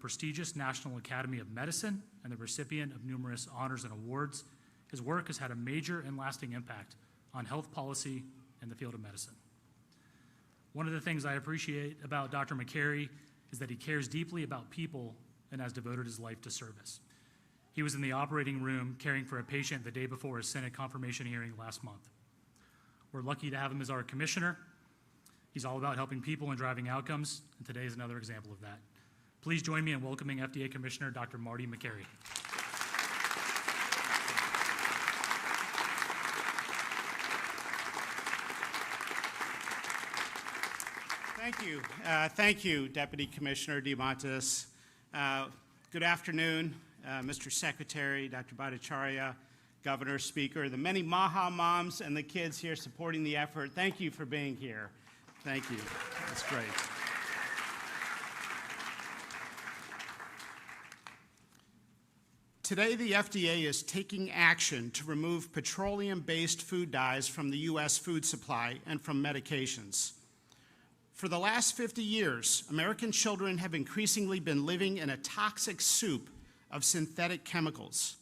prestigious National Academy of Medicine and the recipient of numerous honors and awards, his work has had a major and lasting impact on health policy in the field of medicine. One of the things I appreciate about Dr. Makary is that he cares deeply about people and has devoted his life to service. He was in the operating room caring for a patient the day before his Senate confirmation hearing last month. We're lucky to have him as our commissioner. He's all about helping people and driving outcomes, and today is another example of that. Please join me in welcoming FDA Commissioner Dr. Marty Makary. Thank you. Thank you, Deputy Commissioner DeMontis. Good afternoon, Mr. Secretary, Dr. Bhattacharya, Governor, Speaker, the many Maha moms and the kids here supporting the effort. Thank you for being here. Thank you. That's great. Today, the FDA is taking action to remove petroleum-based food dyes from the U.S. food supply and from medications. For the last 50 years, American children have increasingly been living in a toxic soup of synthetic chemicals.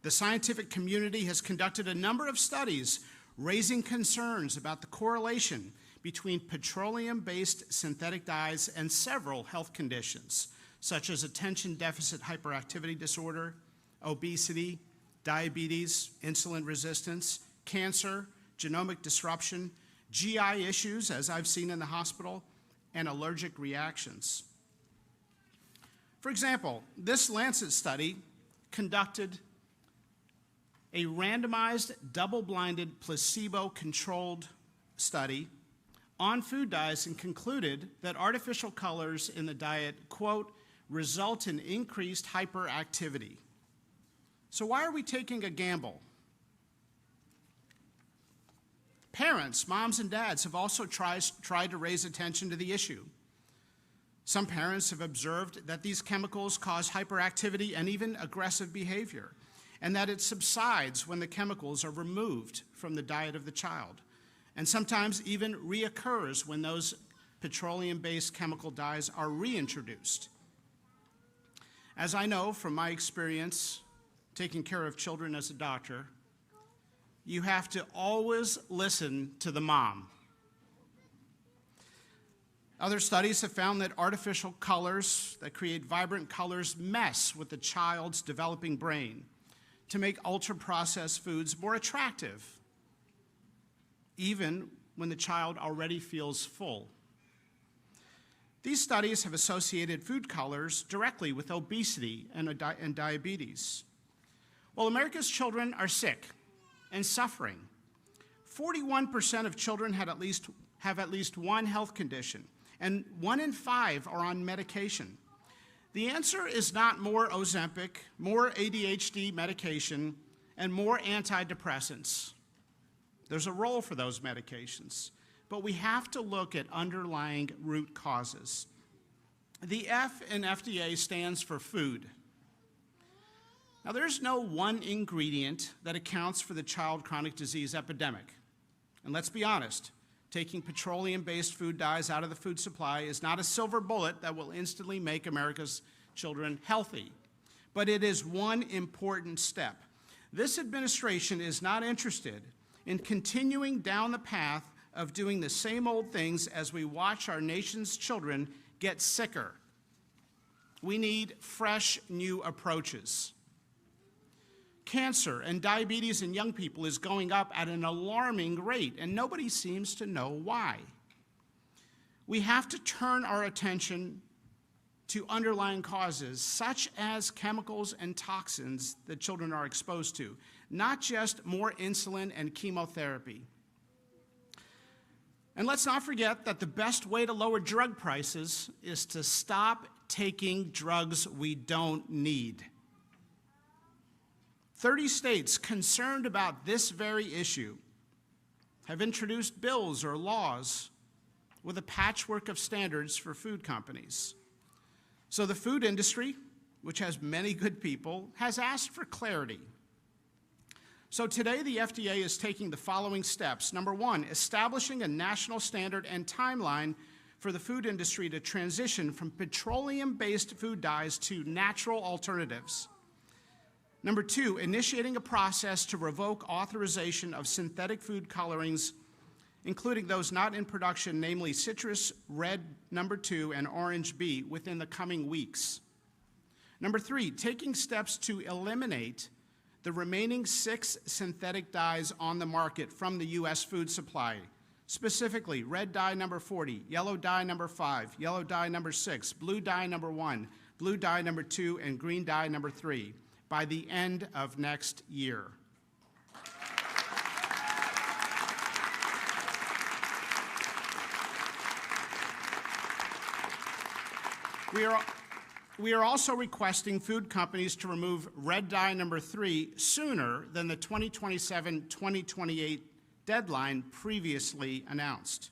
The scientific community has conducted a number of studies raising concerns about the correlation between petroleum-based synthetic dyes and several health conditions, such as attention deficit hyperactivity disorder, obesity, diabetes, insulin resistance, cancer, genomic disruption, GI issues, as I've seen in the hospital, and allergic reactions. For example, this Lancet study conducted a randomized, double-blinded, placebo-controlled study on food dyes and concluded that artificial colors in the diet, quote, result in increased hyperactivity. So why are we taking a gamble? Parents, moms and dads, have also tried to raise attention to the issue. Some parents have observed that these chemicals cause hyperactivity and even aggressive behavior, and that it subsides when the chemicals are removed from the diet of the child, and sometimes even reoccurs when those petroleum-based chemical dyes are reintroduced. As I know from my experience taking care of children as a doctor, you have to always listen to the mom. Other studies have found that artificial colors that create vibrant colors mess with the child's developing brain to make ultra-processed foods more attractive, even when the child already feels full. These studies have associated food colors directly with obesity and diabetes. Well, America's children are sick and suffering. 41% of children have at least one health condition, and 1 in 5 are on medication. The answer is not more Ozempic, more ADHD medication, and more antidepressants. There's a role for those medications, but we have to look at underlying root causes. The F in FDA stands for food. Now, there's no one ingredient that accounts for the child chronic disease epidemic. And let's be honest, taking petroleum-based food dyes out of the food supply is not a silver bullet that will instantly make America's children healthy. But it is one important step. This administration is not interested in continuing down the path of doing the same old things as we watch our nation's children get sicker. We need fresh, new approaches. Cancer and diabetes in young people is going up at an alarming rate, and nobody seems to know why. We have to turn our attention to underlying causes, such as chemicals and toxins that children are exposed to, not just more insulin and chemotherapy. And let's not forget that the best way to lower drug prices is to stop taking drugs we don't need. 30 states concerned about this very issue have introduced bills or laws with a patchwork of standards for food companies. So the food industry, which has many good people, has asked for clarity. So today the FDA is taking the following steps. Number one, establishing a national standard and timeline for the food industry to transition from petroleum-based food dyes to natural alternatives. Number two, initiating a process to revoke authorization of synthetic food colorings, including those not in production, namely citrus red number 2 and orange B, within the coming weeks. Number three, taking steps to eliminate the remaining 6 synthetic dyes on the market from the U.S. food supply, specifically red dye number 40, yellow dye number 5, yellow dye number 6, blue dye number 1, blue dye number 2, and green dye number 3 by the end of next year. We are also requesting food companies to remove red dye number 3 sooner than the 2027-2028 deadline previously announced.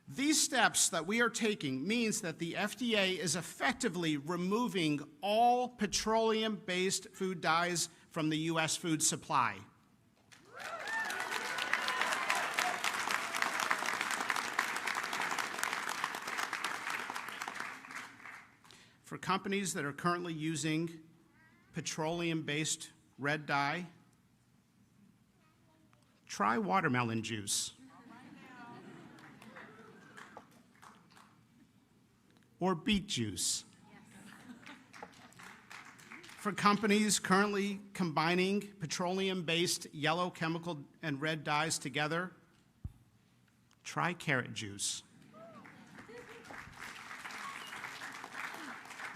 These steps that we are taking means that the FDA is effectively removing all petroleum-based food dyes from the U.S. food supply. For companies that are currently using petroleum-based red dye, try watermelon juice. Or beet juice. For companies currently combining petroleum-based yellow chemical and red dyes together, try carrot juice.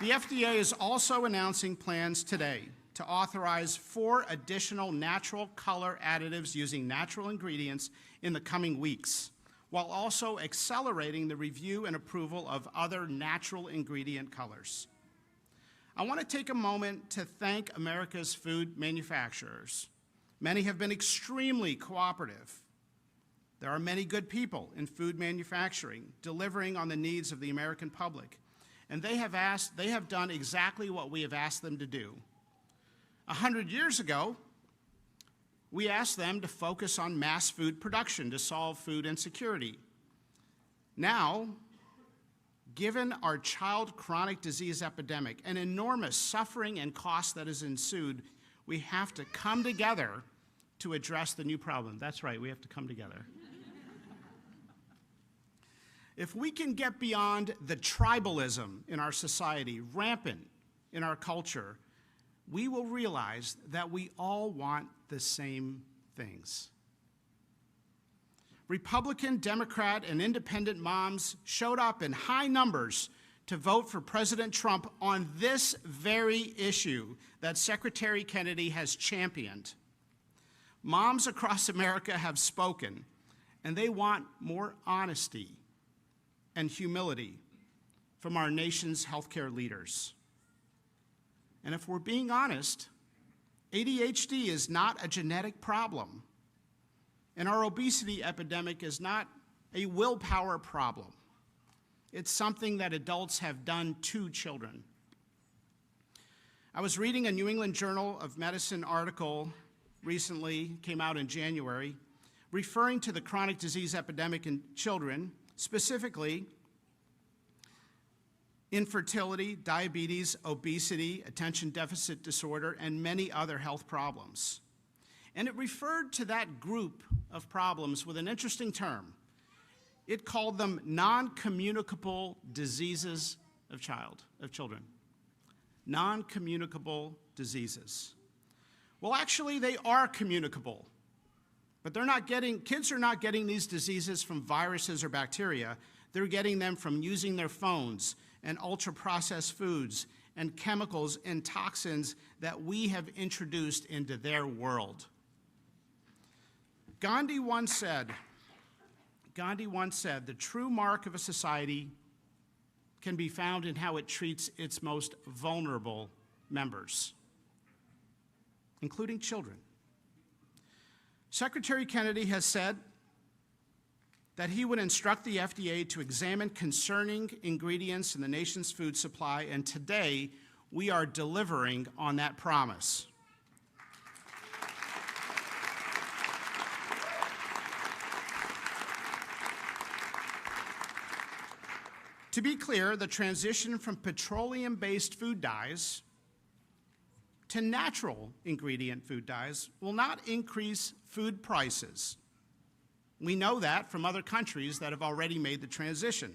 The FDA is also announcing plans today to authorize 4 additional natural color additives using natural ingredients in the coming weeks, while also accelerating the review and approval of other natural ingredient colors. I want to take a moment to thank America's food manufacturers. Many have been extremely cooperative. There are many good people in food manufacturing delivering on the needs of the American public. And they have done exactly what we have asked them to do. 100 years ago, we asked them to focus on mass food production to solve food insecurity. Now, given our child chronic disease epidemic and enormous suffering and cost that has ensued, we have to come together to address the new problem. That's right, we have to come together. If we can get beyond the tribalism in our society, rampant in our culture, we will realize that we all want the same things. Republican, Democrat, and independent moms showed up in high numbers to vote for President Trump on this very issue that Secretary Kennedy has championed. Moms across America have spoken, and they want more honesty and humility from our nation's healthcare leaders. And if we're being honest, ADHD is not a genetic problem, and our obesity epidemic is not a willpower problem. It's something that adults have done to children. I was reading a New England Journal of Medicine article recently, came out in January, referring to the chronic disease epidemic in children, specifically infertility, diabetes, obesity, attention deficit disorder, and many other health problems. And it referred to that group of problems with an interesting term. It called them non-communicable diseases of children. Non-communicable diseases. Well, actually, they are communicable. But kids are not getting these diseases from viruses or bacteria. They're getting them from using their phones and ultra-processed foods and chemicals and toxins that we have introduced into their world. Gandhi once said, the true mark of a society can be found in how it treats its most vulnerable members, including children. Secretary Kennedy has said that he would instruct the FDA to examine concerning ingredients in the nation's food supply, and today we are delivering on that promise. To be clear, the transition from petroleum-based food dyes to natural ingredient food dyes will not increase food prices. We know that from other countries that have already made the transition.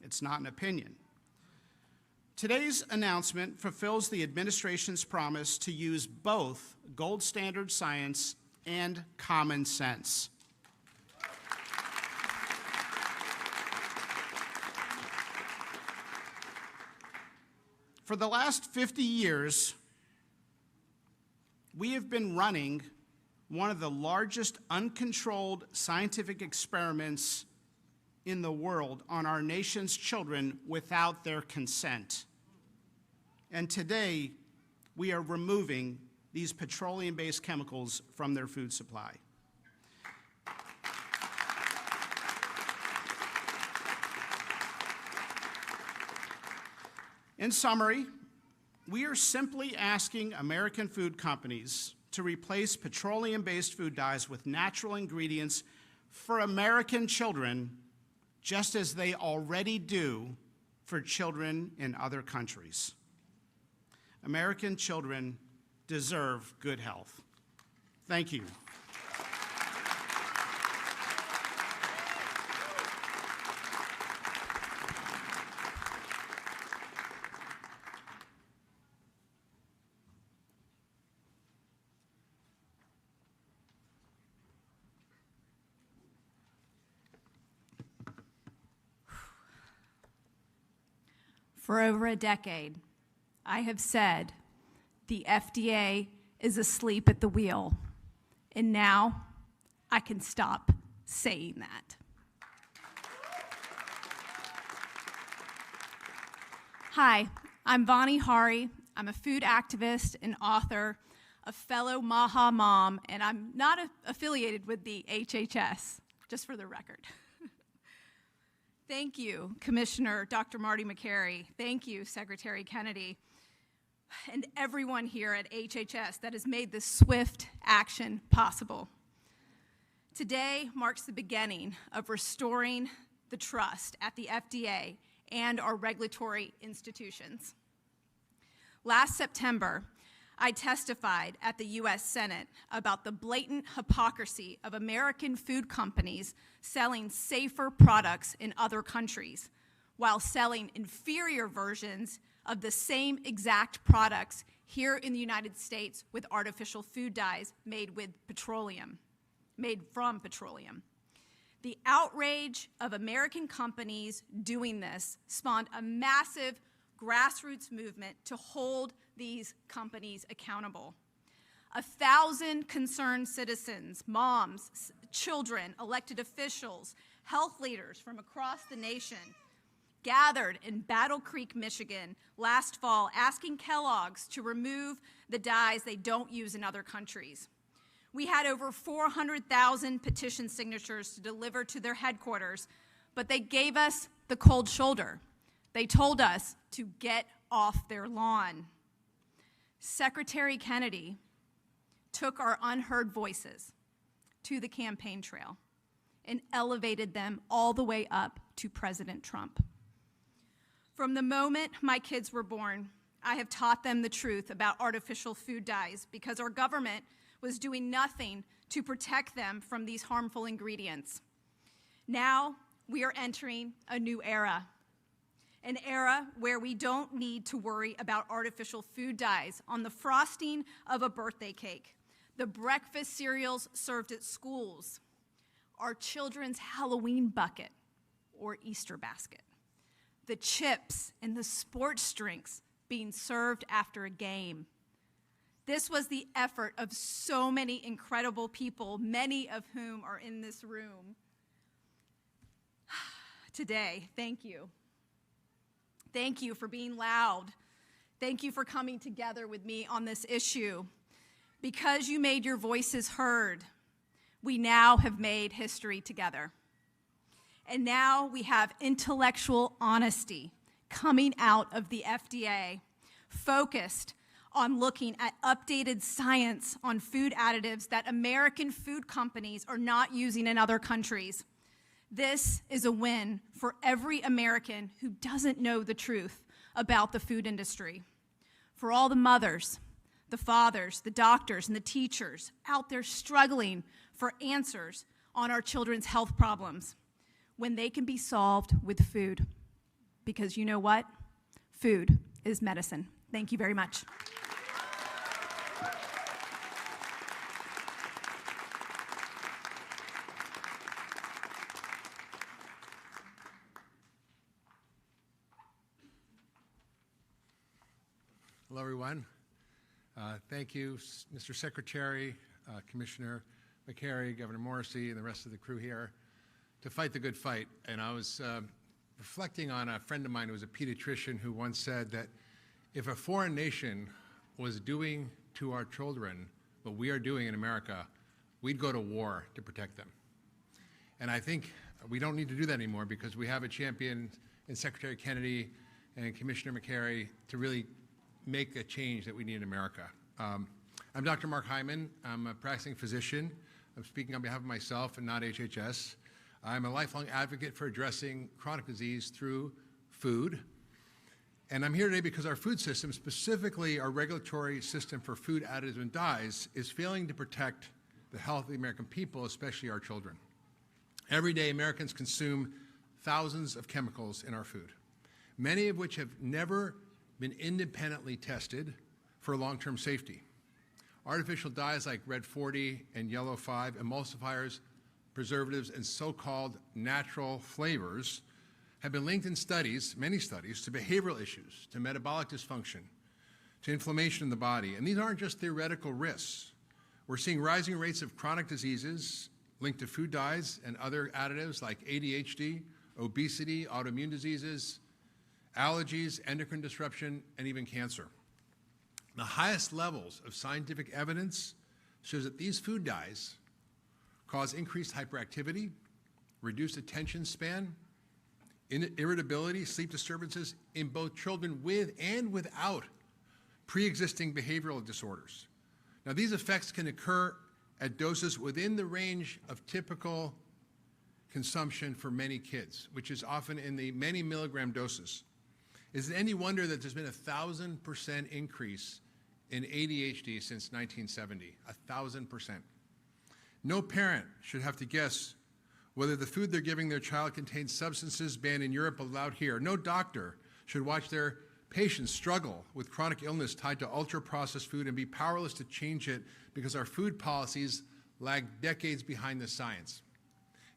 It's not an opinion. Today's announcement fulfills the administration's promise to use both gold standard science and common sense. For the last 50 years, we have been running one of the largest uncontrolled scientific experiments in the world on our nation's children without their consent. And today, we are removing these petroleum-based chemicals from their food supply. In summary, we are simply asking American food companies to replace petroleum-based food dyes with natural ingredients for American children, just as they already do for children in other countries. American children deserve good health. Thank you. For over a decade, I have said the FDA is asleep at the wheel, and now I can stop saying that. Hi, I'm Vani Hari. I'm a food activist and author, a fellow MAHA mom, and I'm not affiliated with the HHS, just for the record. Thank you, Commissioner Dr. Marty Makary. Thank you, Secretary Kennedy, and everyone here at HHS that has made this swift action possible. Today marks the beginning of restoring the trust at the FDA and our regulatory institutions. Last September, I testified at the U.S. Senate about the blatant hypocrisy of American food companies selling safer products in other countries while selling inferior versions of the same exact products here in the United States with artificial food dyes made from petroleum. The outrage of American companies doing this spawned a massive grassroots movement to hold these companies accountable. 1,000 concerned citizens, moms, children, elected officials, health leaders from across the nation gathered in Battle Creek, Michigan last fall asking Kellogg's to remove the dyes they don't use in other countries. We had over 400,000 petition signatures to deliver to their headquarters, but they gave us the cold shoulder. They told us to get off their lawn. Secretary Kennedy took our unheard voices to the campaign trail and elevated them all the way up to President Trump. From the moment my kids were born, I have taught them the truth about artificial food dyes because our government was doing nothing to protect them from these harmful ingredients. Now we are entering a new era. An era where we don't need to worry about artificial food dyes on the frosting of a birthday cake, the breakfast cereals served at schools, our children's Halloween bucket or Easter basket, the chips and the sports drinks being served after a game. This was the effort of so many incredible people, many of whom are in this room today. Thank you. Thank you for being loud. Thank you for coming together with me on this issue. Because you made your voices heard, we now have made history together. And now we have intellectual honesty coming out of the FDA, focused on looking at updated science on food additives that American food companies are not using in other countries. This is a win for every American who doesn't know the truth about the food industry. For all the mothers, the fathers, the doctors, and the teachers out there struggling for answers on our children's health problems when they can be solved with food. Because you know what? Food is medicine. Thank you very much. Hello, everyone. Thank you, Mr. Secretary, Commissioner Makary, Governor Morrissey, and the rest of the crew here to fight the good fight. And I was reflecting on a friend of mine who was a pediatrician who once said that if a foreign nation was doing to our children what we are doing in America, we'd go to war to protect them. And I think we don't need to do that anymore because we have a champion in Secretary Kennedy and Commissioner Makary to really make a change that we need in America. I'm Dr. Mark Hyman. I'm a practicing physician. I'm speaking on behalf of myself and not HHS. I'm a lifelong advocate for addressing chronic disease through food. And I'm here today because our food system, specifically our regulatory system for food additives and dyes, is failing to protect the health of the American people, especially our children. Every day, Americans consume thousands of chemicals in our food, many of which have never been independently tested for long-term safety. Artificial dyes like red 40 and yellow 5, emulsifiers, preservatives, and so-called natural flavors have been linked in studies, many studies, to behavioral issues, to metabolic dysfunction, to inflammation in the body. And these aren't just theoretical risks. We're seeing rising rates of chronic diseases linked to food dyes and other additives like ADHD, obesity, autoimmune diseases, allergies, endocrine disruption, and even cancer. The highest levels of scientific evidence shows that these food dyes cause increased hyperactivity, reduced attention span, irritability, sleep disturbances in both children with and without pre-existing behavioral disorders. Now, these effects can occur at doses within the range of typical consumption for many kids, which is often in the many milligram doses. Is it any wonder that there's been a 1,000% increase in ADHD since 1970? 1,000%. No parent should have to guess whether the food they're giving their child contains substances banned in Europe but allowed here. No doctor should watch their patients struggle with chronic illness tied to ultra-processed food and be powerless to change it because our food policies lag decades behind the science.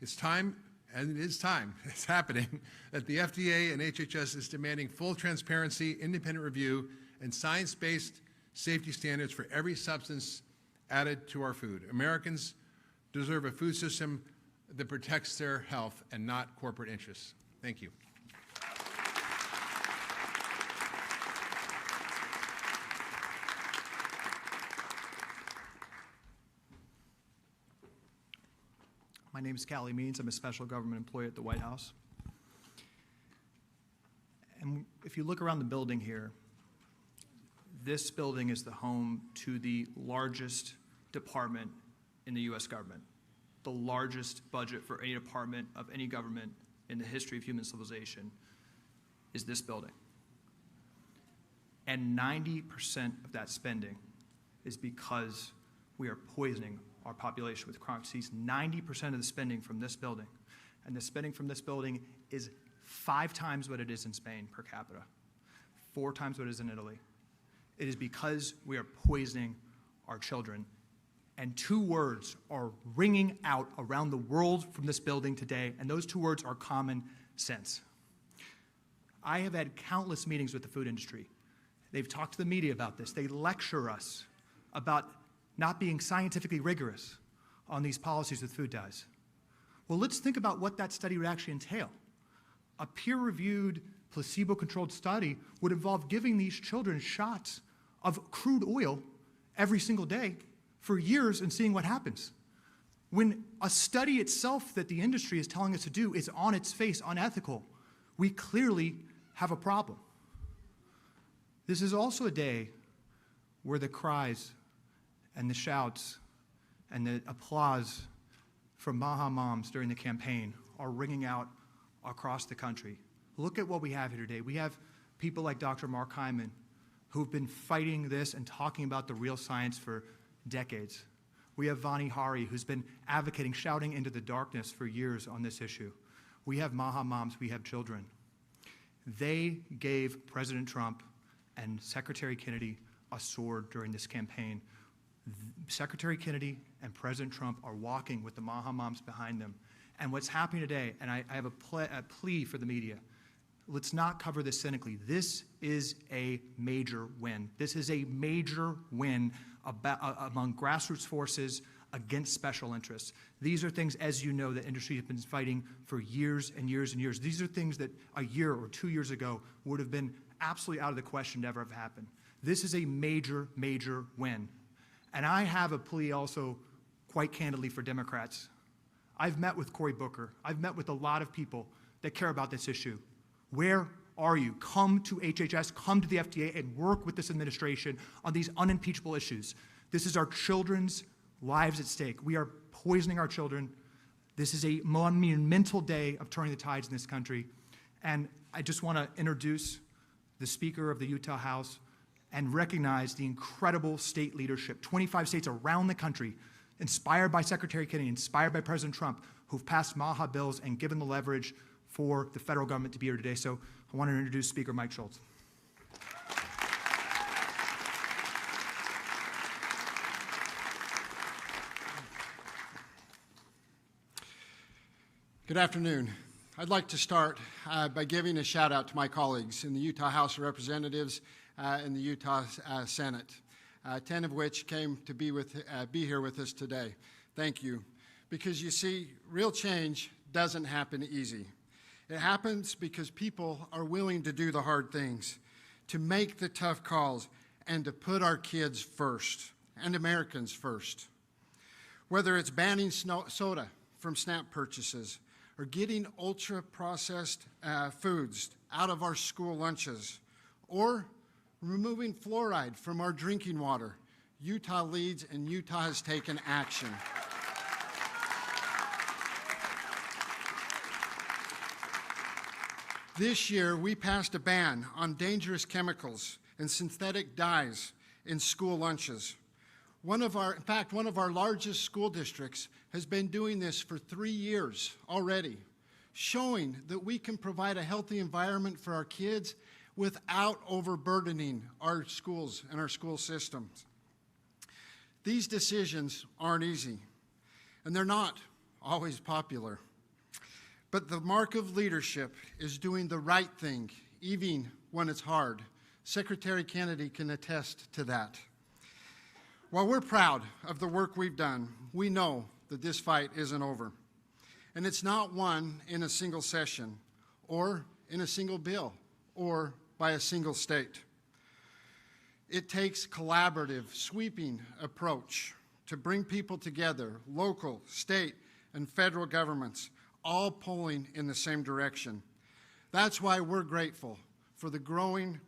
It's time, and it is time, it's happening, that the FDA and HHS is demanding full transparency, independent review, and science-based safety standards for every substance added to our food. Americans deserve a food system that protects their health and not corporate interests. Thank you. My name is Callie Means. I'm a special government employee at the White House. And if you look around the building here, this building is the home to the largest department in the U.S. government, the largest budget for any department of any government in the history of human civilization is this building. And 90% of that spending is because we are poisoning our population with chronic disease. 90% of the spending from this building, and the spending from this building is 5 times what it is in Spain per capita, 4 times what it is in Italy. It is because we are poisoning our children. And 2 words are ringing out around the world from this building today, and those 2 words are common sense. I have had countless meetings with the food industry. They've talked to the media about this. They lecture us about not being scientifically rigorous on these policies with food dyes. Well, let's think about what that study would actually entail. A peer-reviewed, placebo-controlled study would involve giving these children shots of crude oil every single day for years and seeing what happens. When a study itself that the industry is telling us to do is on its face unethical, we clearly have a problem. This is also a day where the cries and the shouts and the applause from Maha moms during the campaign are ringing out across the country. Look at what we have here today. We have people like Dr. Mark Hyman, who've been fighting this and talking about the real science for decades. We have Vani Hari, who's been advocating, shouting into the darkness for years on this issue. We have Maha moms, we have children. They gave President Trump and Secretary Kennedy a sword during this campaign. Secretary Kennedy and President Trump are walking with the Maha moms behind them. And what's happening today, and I have a plea for the media, let's not cover this cynically. This is a major win. This is a major win among grassroots forces against special interests. These are things, as you know, that industry has been fighting for years and years and years. These are things that a year or 2 years ago would have been absolutely out of the question to ever have happened. This is a major, major win. And I have a plea also, quite candidly, for Democrats. I've met with Cory Booker. I've met with a lot of people that care about this issue. Where are you? Come to HHS, come to the FDA, and work with this administration on these unimpeachable issues. This is our children's lives at stake. We are poisoning our children. This is a monumental day of turning the tides in this country. And I just want to introduce the Speaker of the Utah House and recognize the incredible state leadership. 25 states around the country, inspired by Secretary Kennedy, inspired by President Trump, who've passed Maha bills and given the leverage for the federal government to be here today. So I want to introduce Speaker Mike Schultz. Good afternoon. I'd like to start by giving a shout out to my colleagues in the Utah House of Representatives and the Utah Senate, 10 of which came to be here with us today. Thank you. Because you see, real change doesn't happen easy. It happens because people are willing to do the hard things, to make the tough calls, and to put our kids first and Americans first. Whether it's banning soda from SNAP purchases, or getting ultra-processed foods out of our school lunches, or removing fluoride from our drinking water, Utah leads and Utah has taken action. This year, we passed a ban on dangerous chemicals and synthetic dyes in school lunches. In fact, one of our largest school districts has been doing this for 3 years already, showing that we can provide a healthy environment for our kids without overburdening our schools and our school systems. These decisions aren't easy, and they're not always popular. But the mark of leadership is doing the right thing, even when it's hard. Secretary Kennedy can attest to that. While we're proud of the work we've done, we know that this fight isn't over. And it's not won in a single session, or in a single bill, or by a single state. It takes collaborative, sweeping approach to bring people together, local, state, and federal governments, all pulling in the same direction. That's why we're grateful for the growing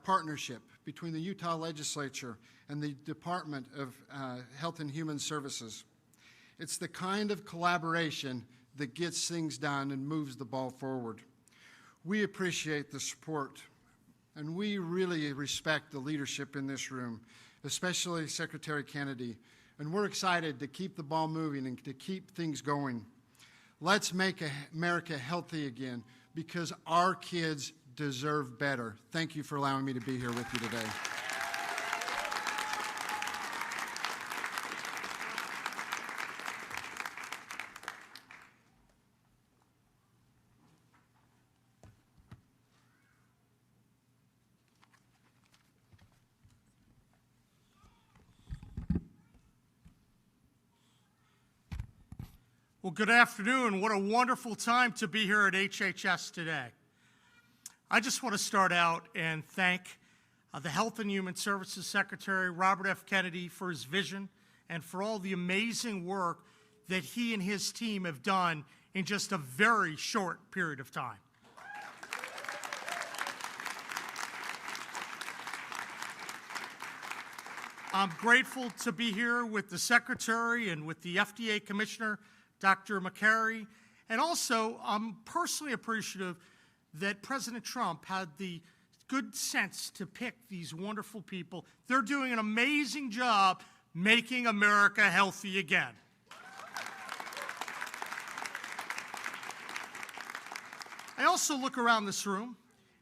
partnership between the Utah Legislature and the Department of Health and Human Services. It's the kind of collaboration that gets things done and moves the ball forward. We appreciate the support, and we really respect the leadership in this room, especially Secretary Kennedy, and we're excited to keep the ball moving and to keep things going. Let's make America healthy again, because our kids deserve better. Thank you for allowing me to be here with you today. Well, good afternoon. What a wonderful time to be here at HHS today. I just want to start out and thank the Health and Human Services Secretary, Robert F. Kennedy, for his vision and for all the amazing work that he and his team have done in just a very short period of time. I'm grateful to be here with the Secretary and with the FDA Commissioner, Dr. Makary, And also, I'm personally appreciative that President Trump had the good sense to pick these wonderful people. They're doing an amazing job making America healthy again. I also look around this room,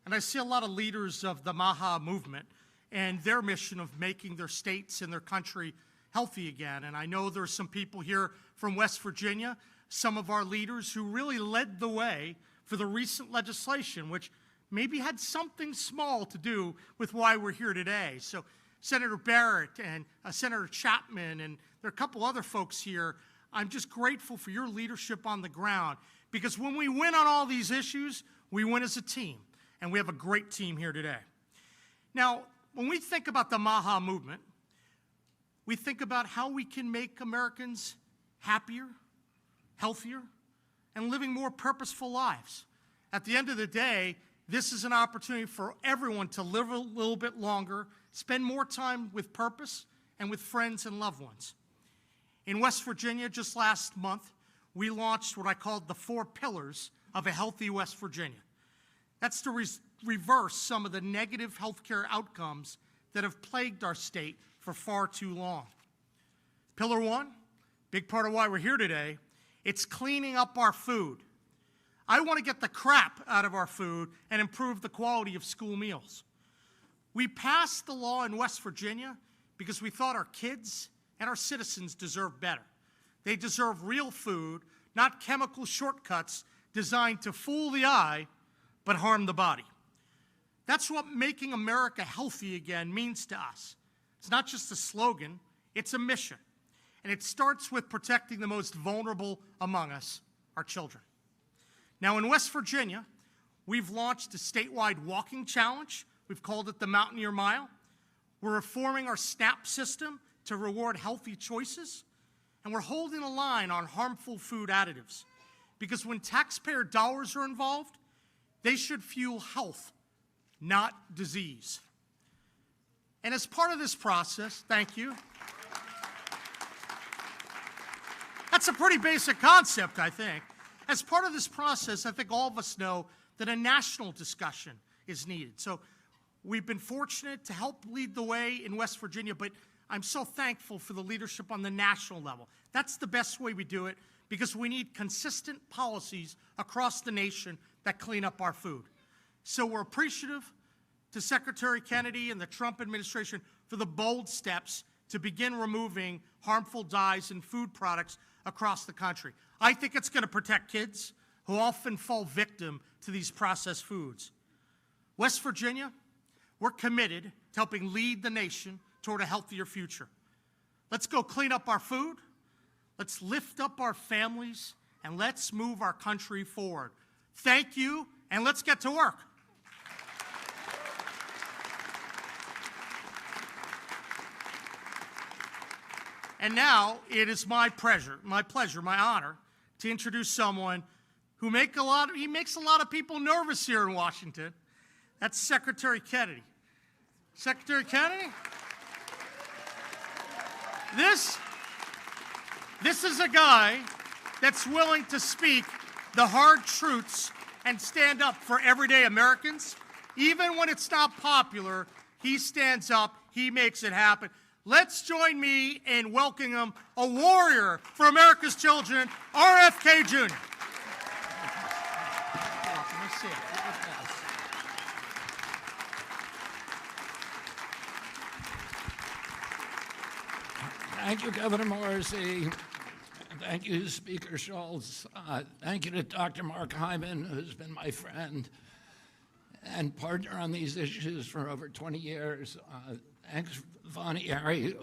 and I see a lot of leaders of the MAHA movement and their mission of making their states and their country healthy again. And I know there's some people here from West Virginia, some of our leaders who really led the way for the recent legislation, which maybe had something small to do with why we're here today. So Senator Barrett and Senator Chapman, and there are a couple other folks here. I'm just grateful for your leadership on the ground, because when we win on all these issues, we win as a team, and we have a great team here today. Now, when we think about the MAHA movement, we think about how we can make Americans happier, healthier, and living more purposeful lives. At the end of the day, this is an opportunity for everyone to live a little bit longer, spend more time with purpose and with friends and loved ones. In West Virginia, just last month, we launched what I called the 4 pillars of a healthy West Virginia. That's to reverse some of the negative healthcare outcomes that have plagued our state for far too long. Pillar 1, big part of why we're here today, it's cleaning up our food. I want to get the crap out of our food and improve the quality of school meals. We passed the law in West Virginia because we thought our kids and our citizens deserve better. They deserve real food, not chemical shortcuts designed to fool the eye but harm the body. That's what making America healthy again means to us. It's not just a slogan, it's a mission. And it starts with protecting the most vulnerable among us, our children. Now, in West Virginia, we've launched a statewide walking challenge. We've called it the Mountaineer Mile. We're reforming our SNAP system to reward healthy choices. And we're holding a line on harmful food additives. Because when taxpayer dollars are involved, they should fuel health, not disease. And as part of this process, thank you. That's a pretty basic concept, I think. As part of this process, I think all of us know that a national discussion is needed. So we've been fortunate to help lead the way in West Virginia, but I'm so thankful for the leadership on the national level. That's the best way we do it, because we need consistent policies across the nation that clean up our food. So we're appreciative to Secretary Kennedy and the Trump administration for the bold steps to begin removing harmful dyes in food products across the country. I think it's going to protect kids who often fall victim to these processed foods. West Virginia, we're committed to helping lead the nation toward a healthier future. Let's go clean up our food, let's lift up our families, and let's move our country forward. Thank you, and let's get to work. And now it is my pleasure, my honor, to introduce someone who makes a lot of people nervous here in Washington. That's Secretary Kennedy. Secretary Kennedy? This is a guy that's willing to speak the hard truths and stand up for everyday Americans. Even when it's not popular, he stands up, he makes it happen. Let's join me in welcoming him, a warrior for America's children, RFK Jr. Thank you, Governor Morrissey. Thank you, Speaker Schultz. Thank you to Dr. Mark Hyman, who's been my friend and partner on these issues for over 20 years. Thanks, Makary,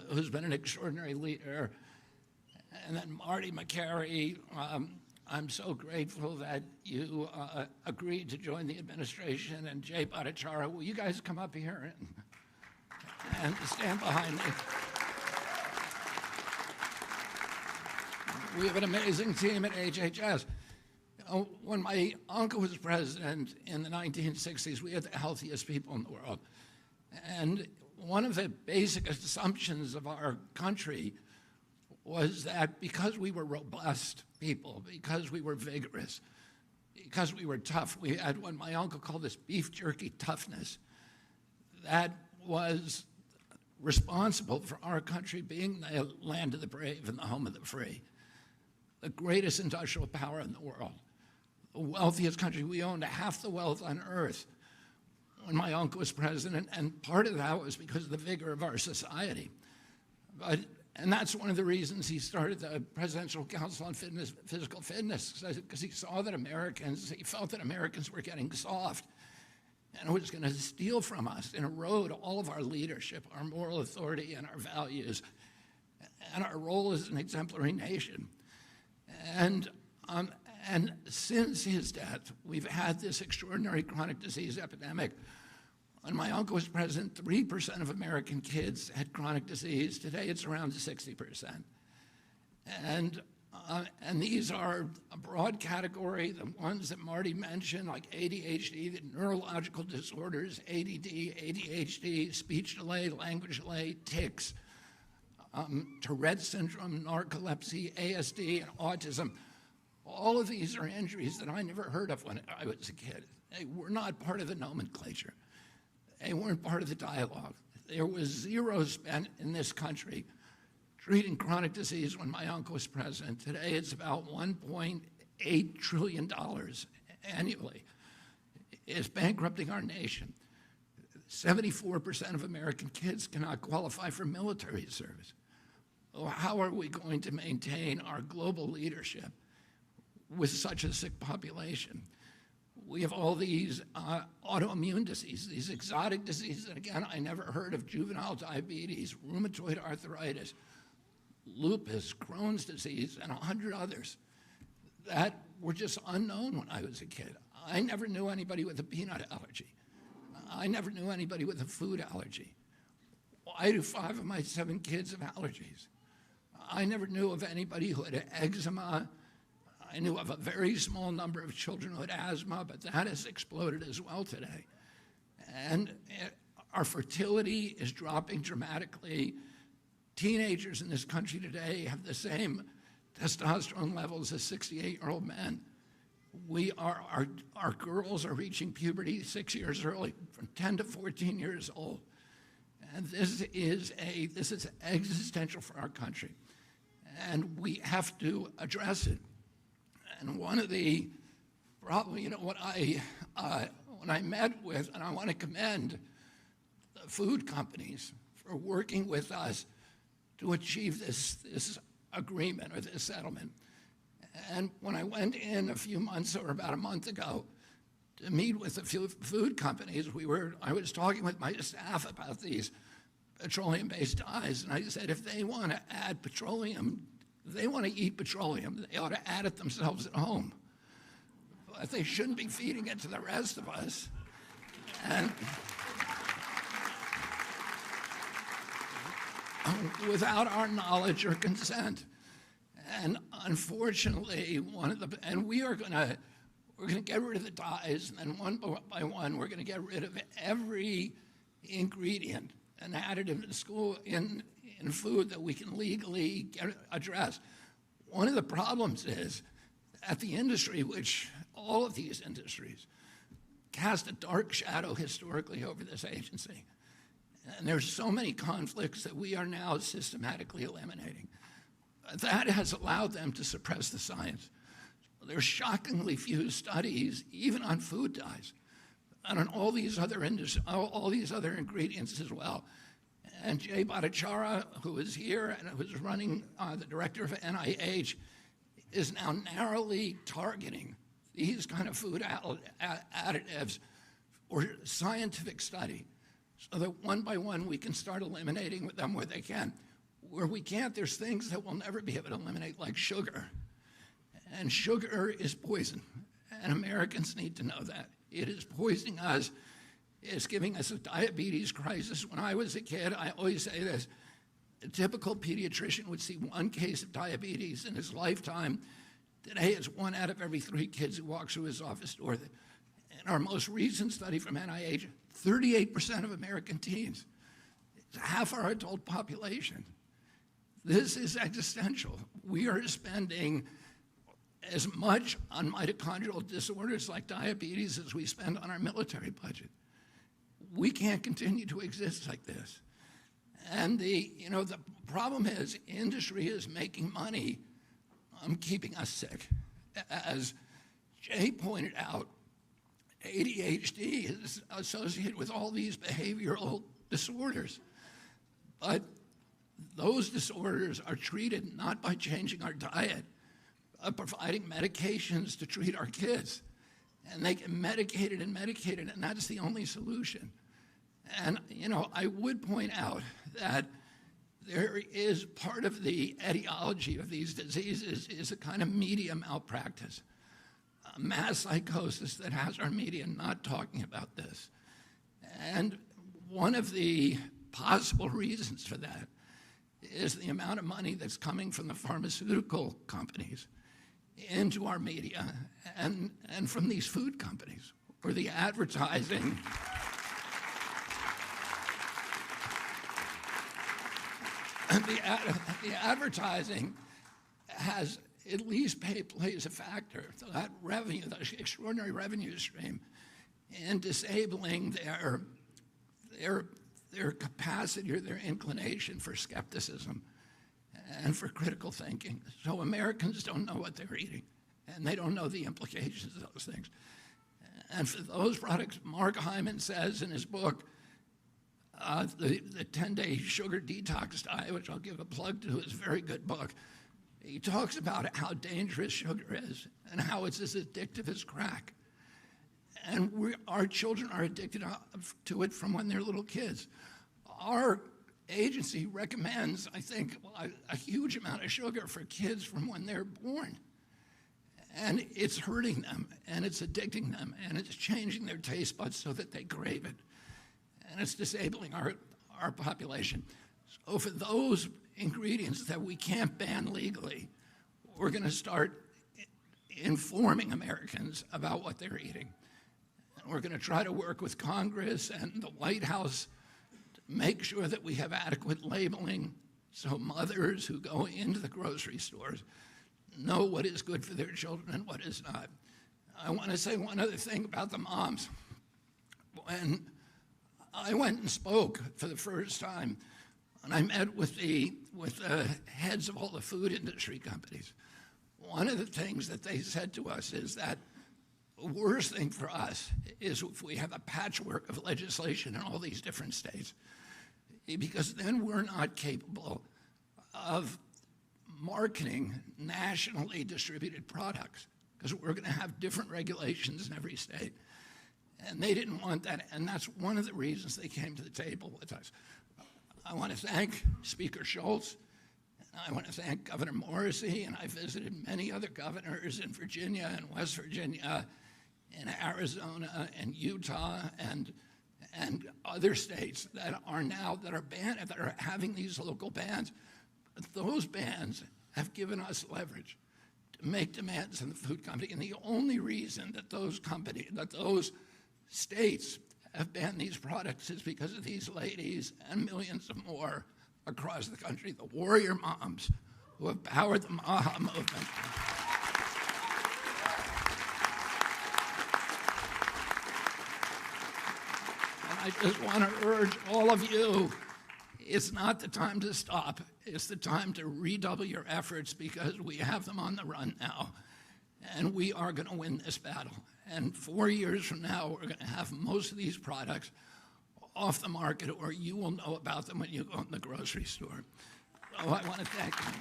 who's been an extraordinary leader. And then Marty Makary, I'm so grateful that you agreed to join the administration. And Jay Bhattacharya, will you guys come up here and stand behind me? We have an amazing team at HHS. When my uncle was president in the 1960s, we had the healthiest people in the world. And one of the basic assumptions of our country was that because we were robust people, because we were vigorous, because we were tough, we had what my uncle called this beef jerky toughness, that was responsible for our country being the land of the brave and the home of the free, the greatest industrial power in the world, the wealthiest country. We owned half the wealth on earth when my uncle was president, and part of that was because of the vigor of our society. And that's one of the reasons he started the Presidential Council on Physical Fitness, because he saw that he felt that Americans were getting soft, and it was going to steal from us and erode all of our leadership, our moral authority, and our values, and our role as an exemplary nation. And since his death, we've had this extraordinary chronic disease epidemic. When my uncle was president, 3% of American kids had chronic disease. Today, it's around 60%. And these are a broad category, the ones that Marty mentioned, like ADHD, the neurological disorders, ADD, ADHD, speech delay, language delay, tics, Tourette syndrome, narcolepsy, ASD, and autism. All of these are injuries that I never heard of when I was a kid. They were not part of the nomenclature. They weren't part of the dialogue. There was zero spent in this country treating chronic disease when my uncle was president. Today, it's about $1.8 trillion annually. It's bankrupting our nation. 74% of American kids cannot qualify for military service. Oh, how are we going to maintain our global leadership with such a sick population? We have all these autoimmune diseases, these exotic diseases, and again, I never heard of juvenile diabetes, rheumatoid arthritis, lupus, Crohn's disease, and 100 others that were just unknown when I was a kid. I never knew anybody with a peanut allergy. I never knew anybody with a food allergy. Why do 5 of my 7 kids have allergies? I never knew of anybody who had eczema. I knew of a very small number of children who had asthma, but that has exploded as well today. And our fertility is dropping dramatically. Teenagers in this country today have the same testosterone levels as 68-year-old men. Our girls are reaching puberty 6 years early, from 10 to 14 years old. And this is existential for our country. And we have to address it. And one of the problems, when I met with, and I want to commend the food companies for working with us to achieve this agreement or this settlement. And when I went in a few months or about a month ago to meet with the food companies, I was talking with my staff about these petroleum-based dyes, and I said, if they want to add petroleum, if they want to eat petroleum, they ought to add it themselves at home. But they shouldn't be feeding it to the rest of us. And without our knowledge or consent. And unfortunately, we're going to get rid of the dyes, and then one by one, we're going to get rid of every ingredient and additive in food that we can legally address. One of the problems is that the industry, which all of these industries, cast a dark shadow historically over this agency. And there's so many conflicts that we are now systematically eliminating. That has allowed them to suppress the science. There's shockingly few studies, even on food dyes, and on all these other ingredients as well. And Jay Bhattacharya, who is here and who's running the director of NIH, is now narrowly targeting these kind of food additives for scientific study, so that one by one we can start eliminating them where they can. Where we can't, there's things that we'll never be able to eliminate, like sugar. And sugar is poison, and Americans need to know that. It is poisoning us. It's giving us a diabetes crisis. When I was a kid, I always say this, a typical pediatrician would see 1 case of diabetes in his lifetime. Today, it's 1 out of every 3 kids who walks through his office door. In our most recent study from NIH, 38% of American teens, it's half our adult population. This is existential. We are spending as much on mitochondrial disorders like diabetes as we spend on our military budget. We can't continue to exist like this. And the problem is industry is making money keeping us sick. As Jay pointed out, ADHD is associated with all these behavioral disorders. But those disorders are treated not by changing our diet, but providing medications to treat our kids. And they get medicated, and that's the only solution. And, I would point out that there is part of the etiology of these diseases is a kind of media malpractice, a mass psychosis that has our media not talking about this. And one of the possible reasons for that is the amount of money that's coming from the pharmaceutical companies into our media and from these food companies, or the advertising. And the advertising has at least plays a factor. So that revenue, that extraordinary revenue stream, in disabling their capacity or their inclination for skepticism and for critical thinking. So Americans don't know what they're eating, and they don't know the implications of those things. And for those products, Mark Hyman says in his book, the 10-day sugar detox diet, which I'll give a plug to, is a very good book. He talks about how dangerous sugar is and how it's as addictive as crack. And our children are addicted to it from when they're little kids. Our agency recommends, I think, a huge amount of sugar for kids from when they're born. And it's hurting them, and it's addicting them, and it's changing their taste buds so that they crave it. And it's disabling our population. So for those ingredients that we can't ban legally, we're going to start informing Americans about what they're eating. And we're going to try to work with Congress and the White House to make sure that we have adequate labeling so mothers who go into the grocery stores know what is good for their children and what is not. I want to say one other thing about the moms. When I went and spoke for the first time, and I met with the heads of all the food industry companies. One of the things that they said to us is that the worst thing for us is if we have a patchwork of legislation in all these different states, because then we're not capable of marketing nationally distributed products, because we're going to have different regulations in every state. And they didn't want that, and that's one of the reasons they came to the table with us. I want to thank Speaker Schultz, and I want to thank Governor Morrissey, and I visited many other governors in Virginia and West Virginia, in Arizona and Utah, and other states that are banned, that are having these local bans. Those bans have given us leverage to make demands on the food company, and the only reason that those states have banned these products is because of these ladies and millions of more across the country, the warrior moms who have powered the MAHA movement. And I just want to urge all of you, it's not the time to stop. It's the time to redouble your efforts, because we have them on the run now, and we are going to win this battle. And 4 years from now, we're going to have most of these products off the market, or you will know about them when you go in the grocery store. So I want to thank you.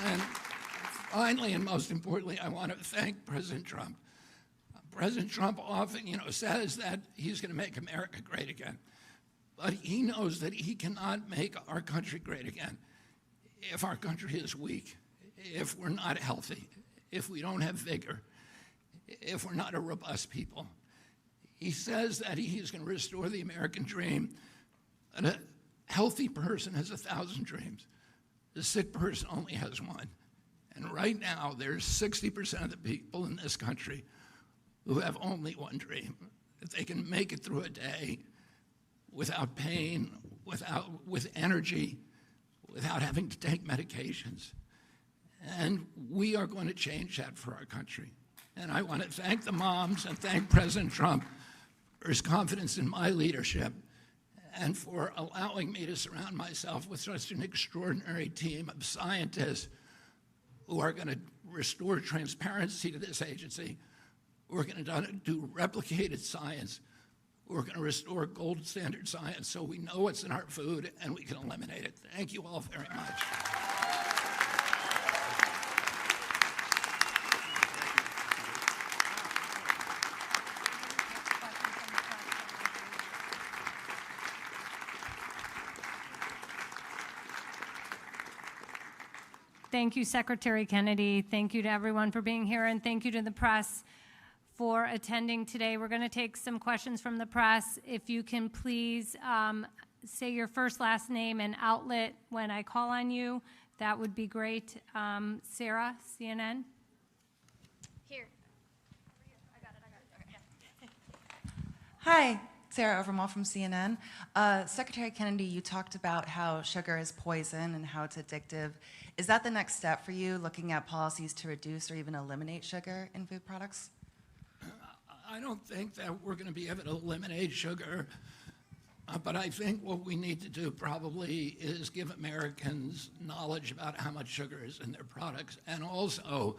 And finally, and most importantly, I want to thank President Trump. President Trump often, says that he's going to make America great again. But he knows that he cannot make our country great again if our country is weak, if we're not healthy, if we don't have vigor, if we're not a robust people. He says that he's going to restore the American dream, and a healthy person has 1,000 dreams. The sick person only has one. And right now, there's 60% of the people in this country who have only one dream. that they can make it through a day without pain, with energy, without having to take medications. And we are going to change that for our country. And I want to thank the moms and thank President Trump for his confidence in my leadership and for allowing me to surround myself with such an extraordinary team of scientists who are going to restore transparency to this agency, who are going to do replicated science, who are going to restore gold standard science so we know what's in our food and we can eliminate it. Thank you all very much. Thank you, Secretary Kennedy. Thank you to everyone for being here, and thank you to the press for attending today. We're going to take some questions from the press. If you can please say your first, last name, and outlet when I call on you, that would be great. Sarah, CNN. Here. I got it. Hi, Sarah Overmall from CNN. Secretary Kennedy, you talked about how sugar is poison and how it's addictive. Is that the next step for you, looking at policies to reduce or even eliminate sugar in food products? I don't think that we're going to be able to eliminate sugar, but I think what we need to do probably is give Americans knowledge about how much sugar is in their products, and also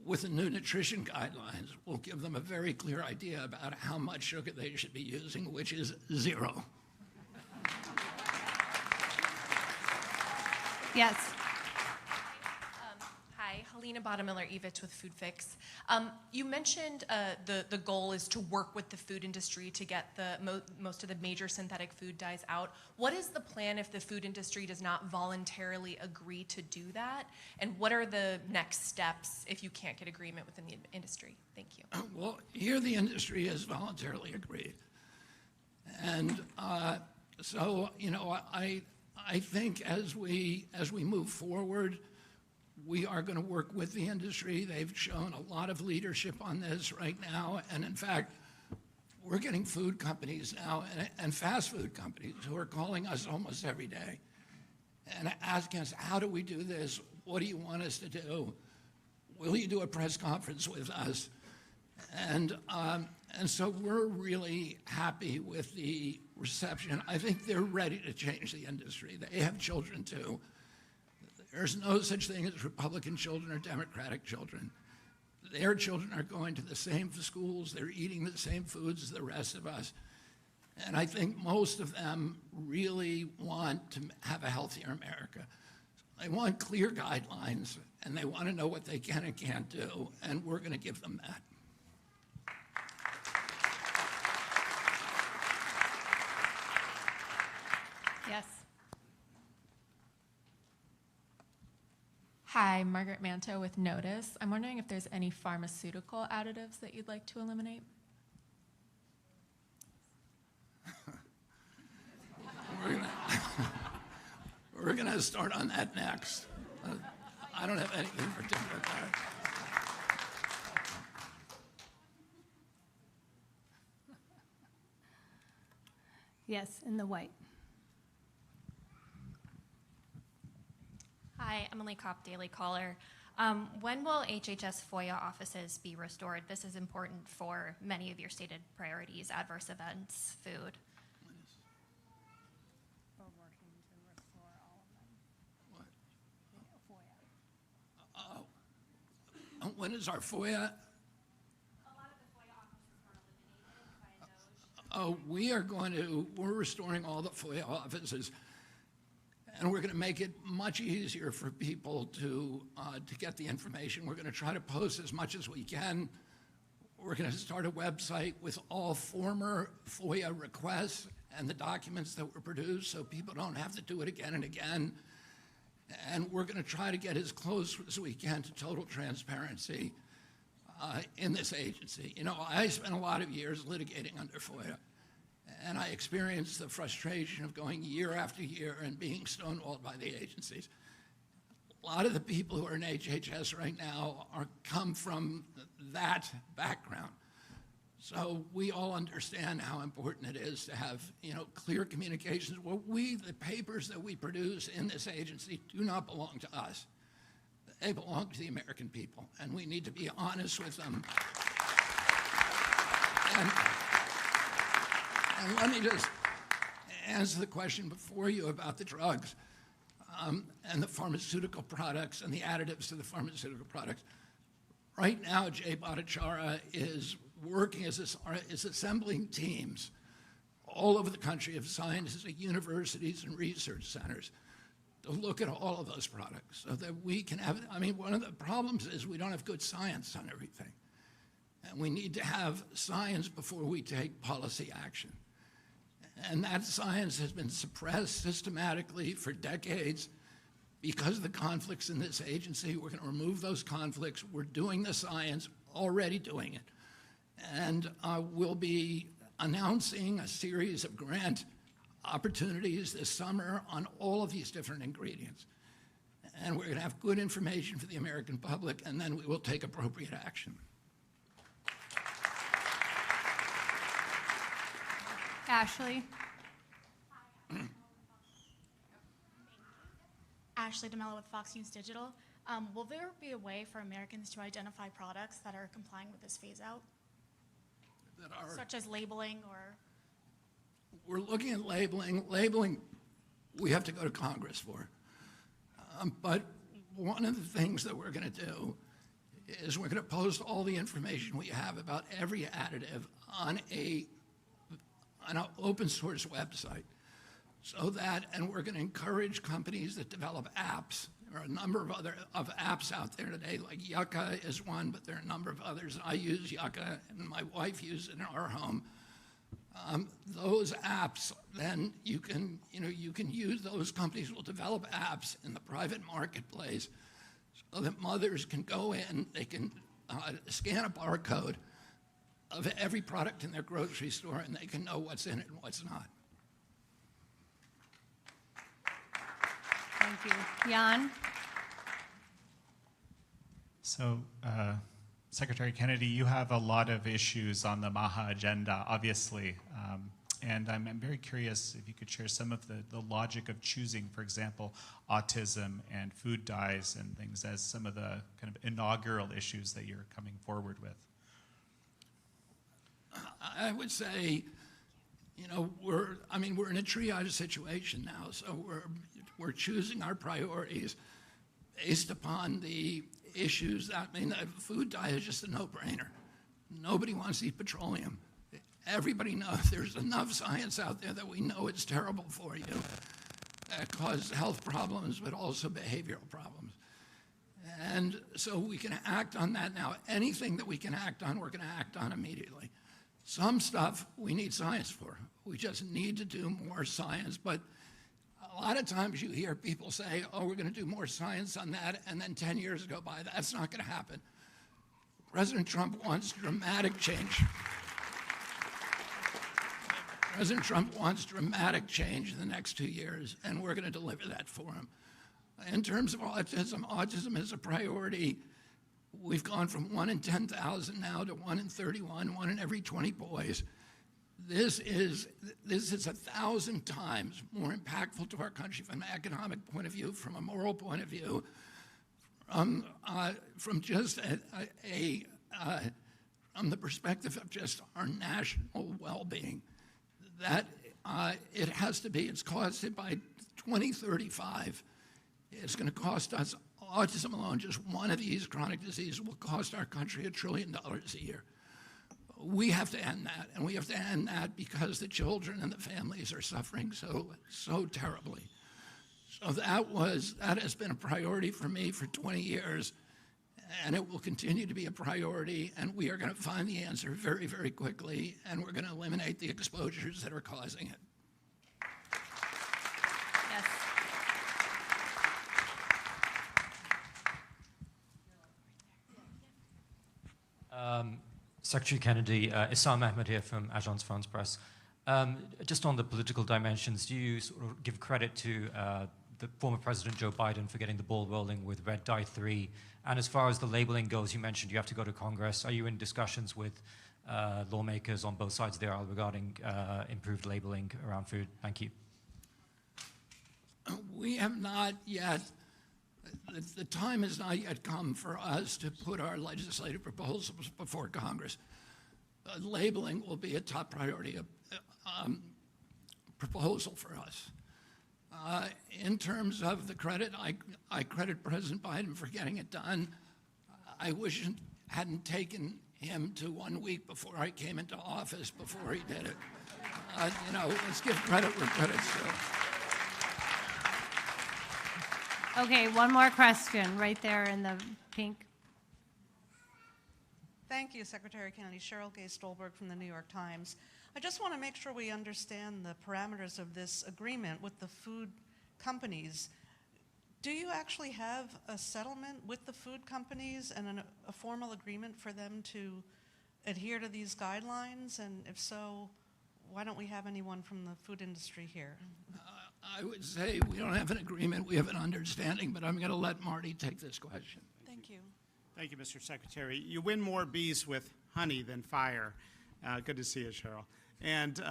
with the new nutrition guidelines, we'll give them a very clear idea about how much sugar they should be using, which is 0. Yes. Hi, Helena Bottomiller-Evich with Food Fix. You mentioned the goal is to work with the food industry to get most of the major synthetic food dyes out. What is the plan if the food industry does not voluntarily agree to do that? And what are the next steps if you can't get agreement within the industry? Thank you. Well, here the industry has voluntarily agreed. And so, you know, I think as we move forward, we are going to work with the industry. They've shown a lot of leadership on this right now. And in fact, we're getting food companies now and fast food companies who are calling us almost every day and asking us, how do we do this? What do you want us to do? Will you do a press conference with us? And so we're really happy with the reception. I think they're ready to change the industry. They have children too. There's no such thing as Republican children or Democratic children. Their children are going to the same schools, they're eating the same foods as the rest of us. And I think most of them really want to have a healthier America. They want clear guidelines, and they want to know what they can and can't do, and we're going to give them that. Yes. Hi, Margaret Manto with Notice. I'm wondering if there's any pharmaceutical additives that you'd like to eliminate? We're gonna start on that next. I don't have anything particular there. Yes, in the white. Hi, Emily Kopp, Daily Caller. When will HHS FOIA offices be restored? This is important for many of your stated priorities, adverse events, food. When is our FOIA? A lot of the FOIA offices were eliminated by DOJ. We're restoring all the FOIA offices. And we're going to make it much easier for people to get the information. We're going to try to post as much as we can. We're going to start a website with all former FOIA requests and the documents that were produced so people don't have to do it again and again. And we're going to try to get as close as we can to total transparency in this agency. You know, I spent a lot of years litigating under FOIA. And I experienced the frustration of going year after year and being stonewalled by the agencies. A lot of the people who are in HHS right now come from that background. So we all understand how important it is to have, clear communications. Well, the papers that we produce in this agency do not belong to us. They belong to the American people, and we need to be honest with them. And let me just answer the question before you about the drugs and the pharmaceutical products and the additives to the pharmaceutical products. Right now, Jay Bhattacharya is working is assembling teams all over the country of scientists at universities and research centers to look at all of those products so that we can have, one of the problems is we don't have good science on everything. And we need to have science before we take policy action. And that science has been suppressed systematically for decades because of the conflicts in this agency. We're going to remove those conflicts. We're doing the science, already doing it. And we'll be announcing a series of grant opportunities this summer on all of these different ingredients. And we're going to have good information for the American public, and then we will take appropriate action. Ashley. Ashley DeMello with Fox News Digital. Will there be a way for Americans to identify products that are complying with this phase out? Such as labeling or? We're looking at labeling. Labeling, we have to go to Congress for. But one of the things that we're going to do is we're going to post all the information we have about every additive on an open source website. So that, and we're going to encourage companies that develop apps. There are a number of other apps out there today, like Yucca is one, but there are a number of others. I use Yucca, and my wife uses it in our home. Those apps, then you can use, those companies will develop apps in the private marketplace so that mothers can go in, they can scan a barcode of every product in their grocery store, and they can know what's in it and what's not. Thank you. Jan? So, Secretary Kennedy, you have a lot of issues on the MAHA agenda, obviously. And I'm very curious if you could share some of the logic of choosing, for example, autism and food dyes and things as some of the kind of inaugural issues that you're coming forward with. I would say, we're in a triage situation now, so we're choosing our priorities based upon the issues. Food dye is just a no-brainer. Nobody wants to eat petroleum. Everybody knows there's enough science out there that we know it's terrible for you. That causes health problems, but also behavioral problems. And so we can act on that now. Anything that we can act on, we're going to act on immediately. Some stuff we need science for. We just need to do more science. But a lot of times you hear people say, oh, we're going to do more science on that, and then 10 years go by. That's not going to happen. President Trump wants dramatic change. President Trump wants dramatic change in the next 2 years, and we're going to deliver that for him. In terms of autism is a priority. We've gone from 1 in 10,000 now to 1 in 31, 1 in every 20 boys. This is 1,000 times more impactful to our country from an economic point of view, from a moral point of view, from just from the perspective of just our national well-being. That it has to be, it's costed by 2035. It's going to cost us, autism alone, just one of these chronic diseases will cost our country $1 trillion a year. We have to end that, and we have to end that because the children and the families are suffering so terribly. So that has been a priority for me for 20 years, and it will continue to be a priority, and we are going to find the answer very, very quickly, and we're going to eliminate the exposures that are causing it. Yes. Secretary Kennedy, Issam Ahmed here from Agence France Presse. Just on the political dimensions, do you sort of give credit to the former President Joe Biden for getting the ball rolling with Red Dye 3? And as far as the labeling goes, you mentioned you have to go to Congress. Are you in discussions with lawmakers on both sides of the aisle regarding improved labeling around food? Thank you. We have not yet, the time has not yet come for us to put our legislative proposals before Congress. Labeling will be a top priority proposal for us. In terms of the credit, I credit President Biden for getting it done. I wish it hadn't taken him to 1 week before I came into office before he did it. Let's give credit where credit's due. Okay, one more question right there in the pink. Thank you, Secretary Kennedy. Cheryl Gay Stolberg from the New York Times. I just want to make sure we understand the parameters of this agreement with the food companies. Do you actually have a settlement with the food companies and a formal agreement for them to adhere to these guidelines? And if so, why don't we have anyone from the food industry here? I would say we don't have an agreement, we have an understanding, but I'm going to let Marty take this question. Thank you. Thank you, Mr. Secretary. You win more bees with honey than fire. Good to see you, Cheryl. And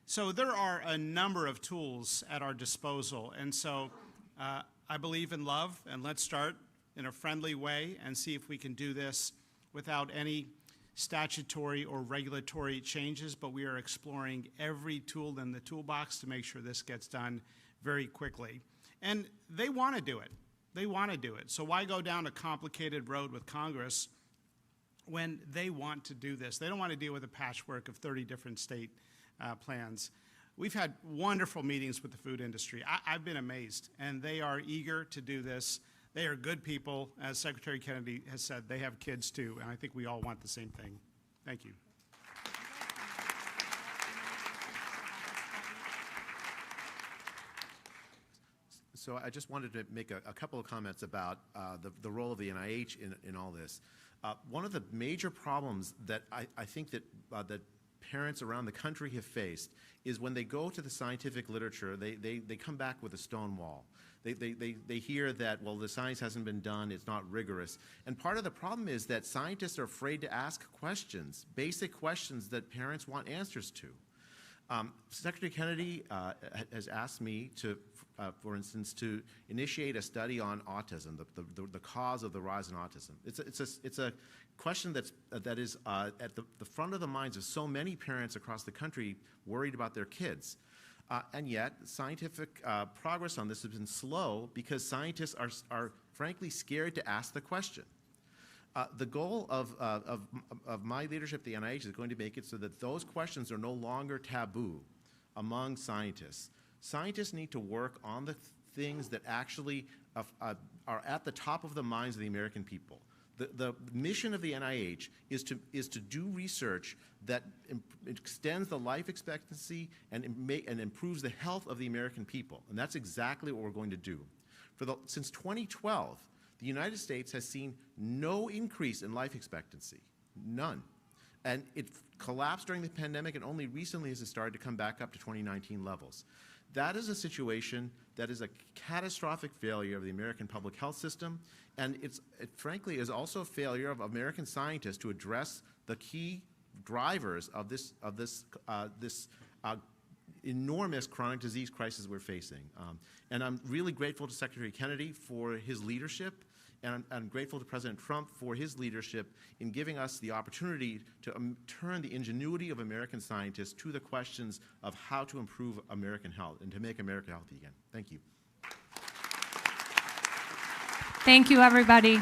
so there are a number of tools at our disposal. And so I believe in love, and let's start in a friendly way and see if we can do this without any statutory or regulatory changes, but we are exploring every tool in the toolbox to make sure this gets done very quickly. And they want to do it. They want to do it. So why go down a complicated road with Congress when they want to do this? They don't want to deal with a patchwork of 30 different state plans. We've had wonderful meetings with the food industry. I've been amazed, and they are eager to do this. They are good people. As Secretary Kennedy has said, they have kids too, and I think we all want the same thing. Thank you. So I just wanted to make a couple of comments about the role of the NIH in all this. One of the major problems that I think that parents around the country have faced is when they go to the scientific literature, they come back with a stone wall. They hear that, well, the science hasn't been done, it's not rigorous. And part of the problem is that scientists are afraid to ask questions, basic questions that parents want answers to. Secretary Kennedy has asked me to, for instance, to initiate a study on autism, the cause of the rise in autism. It's a question that is at the front of the minds of so many parents across the country worried about their kids. And yet, scientific progress on this has been slow because scientists are frankly scared to ask the question. The goal of my leadership at the NIH is going to make it so that those questions are no longer taboo among scientists. Scientists need to work on the things that actually are at the top of the minds of the American people. The mission of the NIH is to do research that extends the life expectancy and improves the health of the American people. And that's exactly what we're going to do. Since 2012, the United States has seen no increase in life expectancy, none. And it collapsed during the pandemic, and only recently has it started to come back up to 2019 levels. That is a situation that is a catastrophic failure of the American public health system, and it frankly is also a failure of American scientists to address the key drivers of this enormous chronic disease crisis we're facing. And I'm really grateful to Secretary Kennedy for his leadership, and I'm grateful to President Trump for his leadership in giving us the opportunity to turn the ingenuity of American scientists to the questions of how to improve American health and to make America healthy again. Thank you. Thank you, everybody.